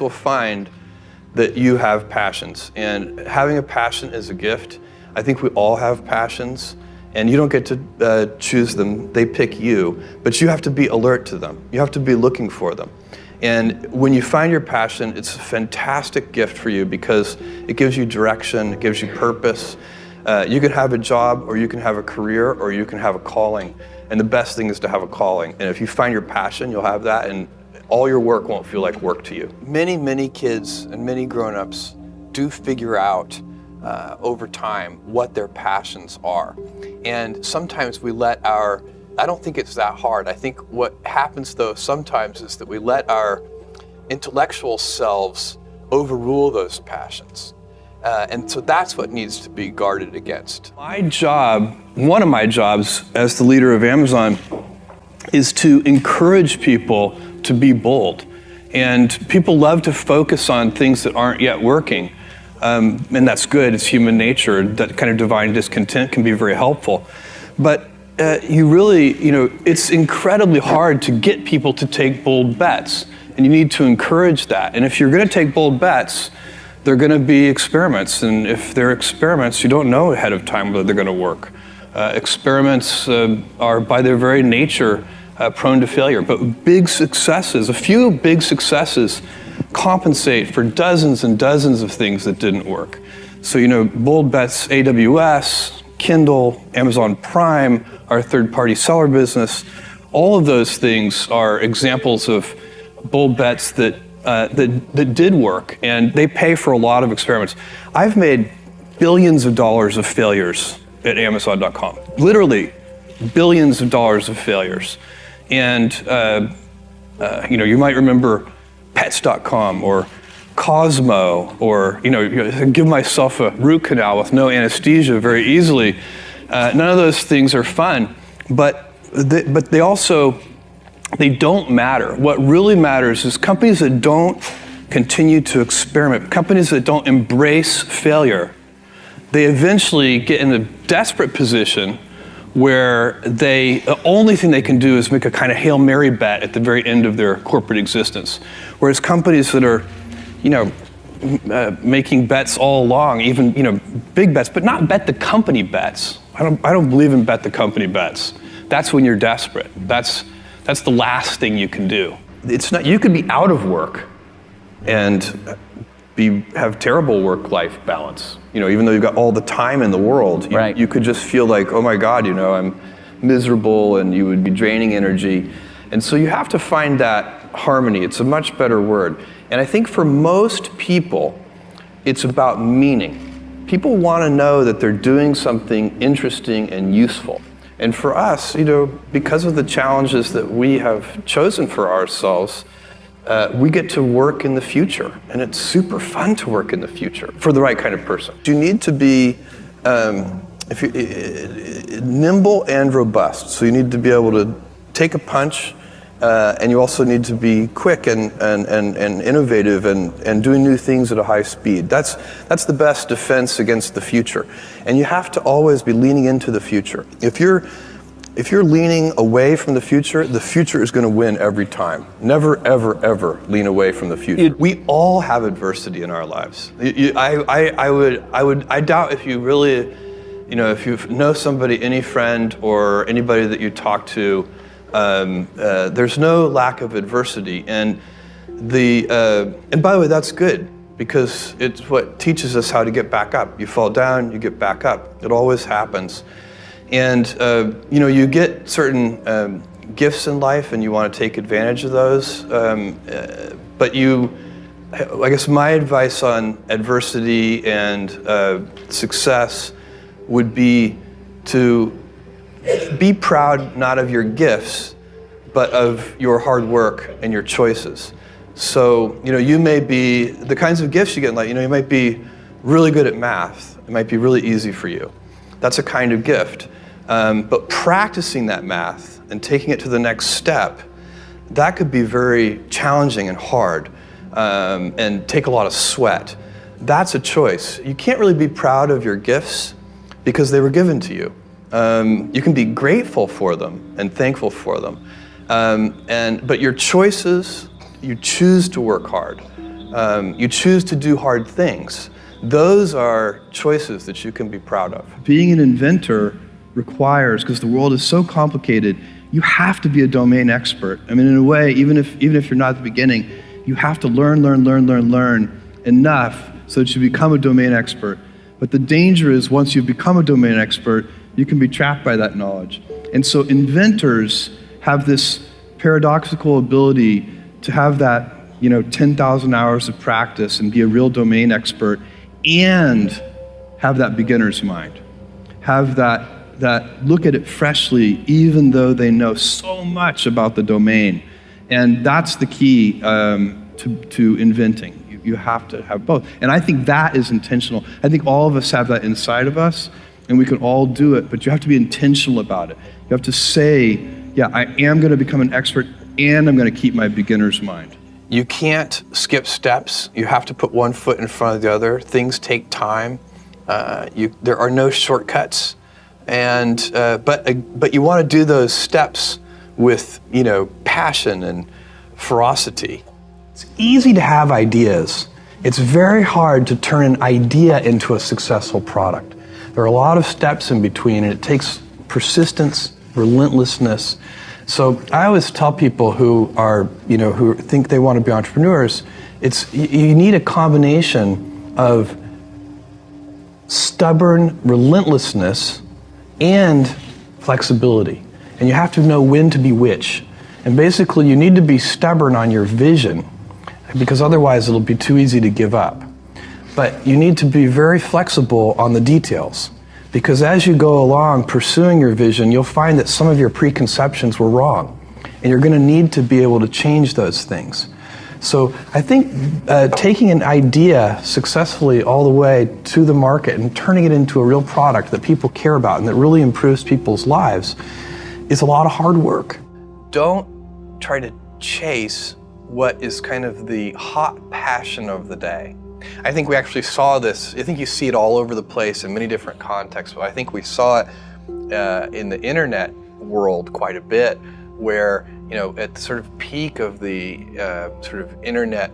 Will find that you have passions, and having a passion is a gift. I think we all have passions, and you don't get to choose them, they pick you, but you have to be alert to them. You have to be looking for them. And when you find your passion, it's a fantastic gift for you because it gives you direction, it gives you purpose. You can have a job, or you can have a career, or you can have a calling. And the best thing is to have a calling. And if you find your passion, you'll have that, and all your work won't feel like work to you. Many kids and many grown-ups do figure out over time what their passions are. And sometimes we let I don't think it's that hard. I think what happens though sometimes is that we let our intellectual selves overrule those passions. And so that's what needs to be guarded against. My job, one of my jobs as the leader of Amazon, is to encourage people to be bold. And people love to focus on things that aren't yet working. And that's good, it's human nature. That kind of divine discontent can be very helpful. But it's incredibly hard to get people to take bold bets. And you need to encourage that. And if you're gonna take bold bets, they're gonna be experiments. And if they're experiments, you don't know ahead of time whether they're gonna work. Experiments are by their very nature prone to failure, but a few big successes compensate for dozens and dozens of things that didn't work. So, bold bets, AWS, Kindle, Amazon Prime, our third-party seller business, all of those things are examples of bold bets that did work, and they pay for a lot of experiments. I've made billions of dollars of failures at Amazon.com, literally billions of dollars of failures. And you might remember Pets.com or Cosmo, or give myself a root canal with no anesthesia very easily. None of those things are fun, but they don't matter. What really matters is companies that don't continue to experiment, companies that don't embrace failure. They eventually get in a desperate position where the only thing they can do is make a kind of Hail Mary bet at the very end of their corporate existence. Whereas companies that are, making bets all along, even, big bets, but not bet the company bets. I don't believe in bet the company bets. That's when you're desperate. That's the last thing you can do. You could be out of work and have terrible work-life balance. Even though you've got all the time in the world, you could just feel like, oh my God, I'm miserable, and you would be draining energy. And so you have to find that harmony. It's a much better word. And I think for most people, it's about meaning. People want to know that they're doing something interesting and useful. And for us, because of the challenges that we have chosen for ourselves, we get to work in the future, and it's super fun to work in the future for the right kind of person. You need to be nimble and robust. So you need to be able to take a punch, and you also need to be quick and innovative and doing new things at a high speed. That's the best defense against the future. And you have to always be leaning into the future. If you're leaning away from the future is going to win every time. Never, ever, ever lean away from the future. We all have adversity in our lives. I doubt if you really, if you know somebody, any friend or anybody that you talk to, there's no lack of adversity. And by the way, that's good, because it's what teaches us how to get back up. You fall down, you get back up. It always happens. And you get certain gifts in life, and you want to take advantage of those. But I guess my advice on adversity and success would be to be proud not of your gifts, but of your hard work and your choices. So, you may be, the kinds of gifts you get in life, you might be really good at math. It might be really easy for you. That's a kind of gift. But practicing that math and taking it to the next step, that could be very challenging and hard, and take a lot of sweat. That's a choice. You can't really be proud of your gifts because they were given to you. You can be grateful for them and thankful for them. But your choices, you choose to work hard. You choose to do hard things. Those are choices that you can be proud of. Being an inventor requires, because the world is so complicated, you have to be a domain expert. I mean, in a way, even if you're not at the beginning, you have to learn enough so that you become a domain expert. But the danger is once you become a domain expert, you can be trapped by that knowledge. And so inventors have this paradoxical ability to have that 10,000 hours of practice and be a real domain expert and have that beginner's mind. Have that look at it freshly, even though they know so much about the domain. And that's the key to inventing. You have to have both. And I think that is intentional. I think all of us have that inside of us, and we can all do it, but you have to be intentional about it. You have to say, yeah, I am going to become an expert, and I'm going to keep my beginner's mind. You can't skip steps. You have to put one foot in front of the other. Things take time. There are no shortcuts. And but you want to do those steps with passion and ferocity. It's easy to have ideas. It's very hard to turn an idea into a successful product. There are a lot of steps in between, and it takes persistence, relentlessness. So I always tell people who are, who think they want to be entrepreneurs, you need a combination of stubborn relentlessness and flexibility. And you have to know when to be which. And basically you need to be stubborn on your vision, because otherwise it'll be too easy to give up. But you need to be very flexible on the details, because as you go along pursuing your vision, you'll find that some of your preconceptions were wrong, and you're going to need to be able to change those things. So I think taking an idea successfully all the way to the market and turning it into a real product that people care about and that really improves people's lives is a lot of hard work. Don't try to chase what is kind of the hot passion of the day. I think we actually saw this. I think you see it all over the place in many different contexts, but I think we saw it in the internet world quite a bit, where at the sort of peak of the sort of internet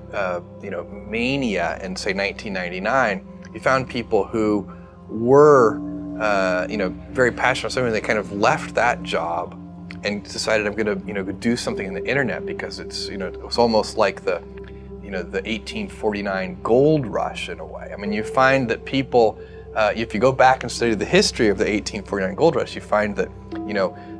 mania in, say, 1999, you found people who were very passionate about something. They kind of left that job and decided, I'm going to go do something in the internet, because it's it's almost like the the 1849 gold rush in a way. I mean, you find that people, if you go back and study the history of the 1849 gold rush, you find that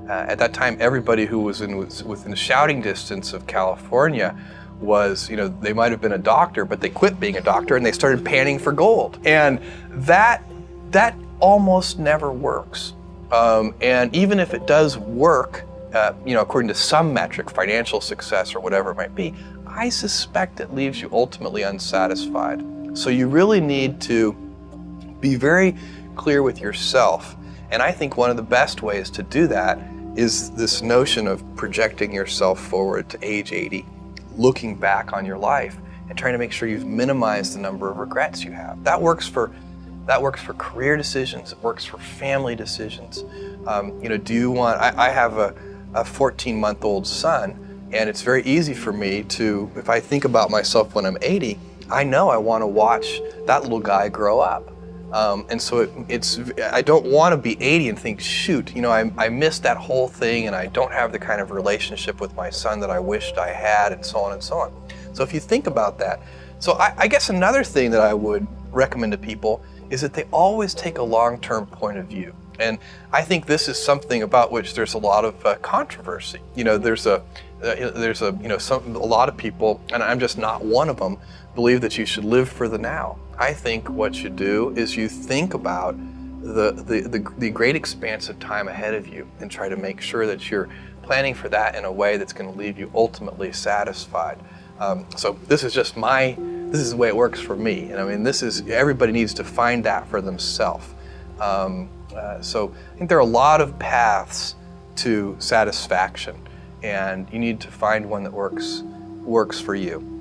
at that time everybody who was within shouting distance of California was, they might have been a doctor, but they quit being a doctor and they started panning for gold. And that almost never works. And even if it does work, according to some metric, financial success or whatever it might be, I suspect it leaves you ultimately unsatisfied. So you really need to be very clear with yourself. And I think one of the best ways to do that is this notion of projecting yourself forward to age 80, looking back on your life and trying to make sure you've minimized the number of regrets you have. That works for career decisions. It works for family decisions. Do you want? I have a 14-month-old son, and it's very easy for me to, if I think about myself when I'm 80, I know I want to watch that little guy grow up. And so I don't want to be 80 and think, shoot, I missed that whole thing and I don't have the kind of relationship with my son that I wished I had, and so on and so on. So if you think about that, so I guess another thing that I would recommend to people is that they always take a long-term point of view. And I think this is something about which there's a lot of controversy. There's a lot of people, and I'm just not one of them, believe that you should live for the now. I think what you do is you think about the great expanse of time ahead of you and try to make sure that you're planning for that in a way that's going to leave you ultimately satisfied. So this is just this is the way it works for me. And I mean, everybody needs to find that for themselves. So I think there are a lot of paths to satisfaction, and you need to find one that works for you.